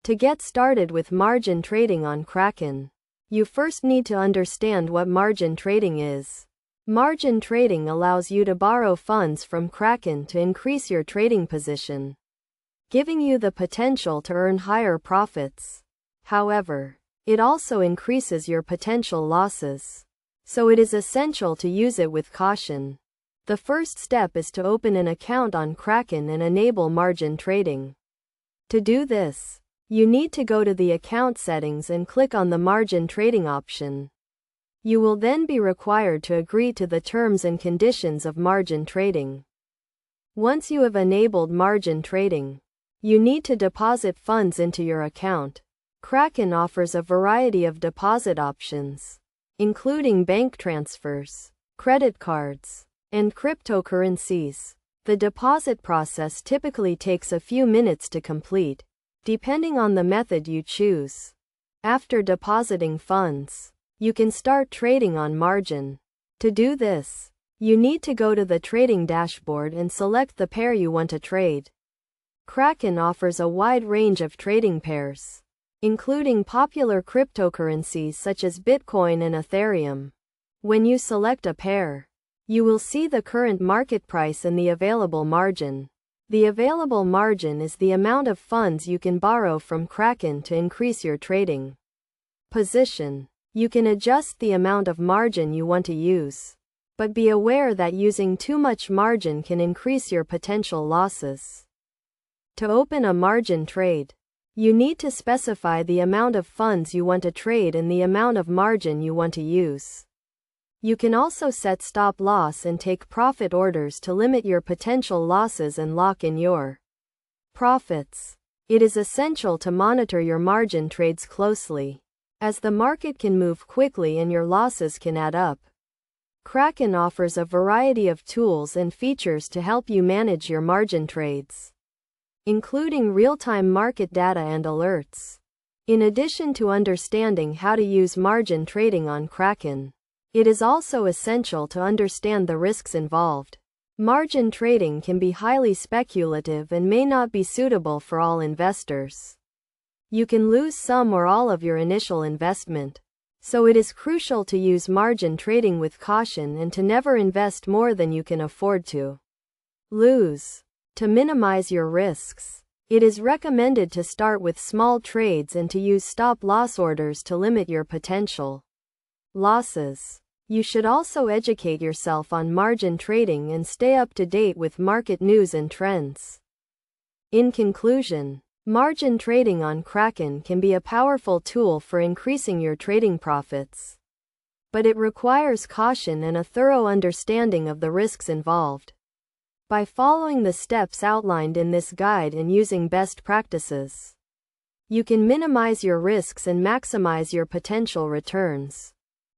To get started with margin trading on Kraken, you first need to understand what margin trading is. Margin trading allows you to borrow funds from Kraken to increase your trading position, giving you the potential to earn higher profits. However, it also increases your potential losses, so it is essential to use it with caution. The first step is to open an account on Kraken and enable margin trading. To do this, you need to go to the account settings and click on the margin trading option. You will then be required to agree to the terms and conditions of margin trading. Once you have enabled margin trading, you need to deposit funds into your account. Kraken offers a variety of deposit options, including bank transfers, credit cards, and cryptocurrencies. The deposit process typically takes a few minutes to complete, depending on the method you choose. After depositing funds, you can start trading on margin. To do this, you need to go to the trading dashboard and select the pair you want to trade. Kraken offers a wide range of trading pairs, including popular cryptocurrencies such as Bitcoin and Ethereum. When you select a pair, you will see the current market price and the available margin. The available margin is the amount of funds you can borrow from Kraken to increase your trading position. You can adjust the amount of margin you want to use, but be aware that using too much margin can increase your potential losses. To open a margin trade, you need to specify the amount of funds you want to trade and the amount of margin you want to use. You can also set stop loss and take profit orders to limit your potential losses and lock in your profits. It is essential to monitor your margin trades closely, as the market can move quickly and your losses can add up. Kraken offers a variety of tools and features to help you manage your margin trades, including real-time market data and alerts. In addition to understanding how to use margin trading on Kraken, it is also essential to understand the risks involved. Margin trading can be highly speculative and may not be suitable for all investors. You can lose some or all of your initial investment, so it is crucial to use margin trading with caution and to never invest more than you can afford to lose. To minimize your risks, it is recommended to start with small trades and to use stop-loss orders to limit your potential losses. You should also educate yourself on margin trading and stay up to date with market news and trends. In conclusion, margin trading on Kraken can be a powerful tool for increasing your trading profits, but it requires caution and a thorough understanding of the risks involved. By following the steps outlined in this guide and using best practices, you can minimize your risks and maximize your potential returns.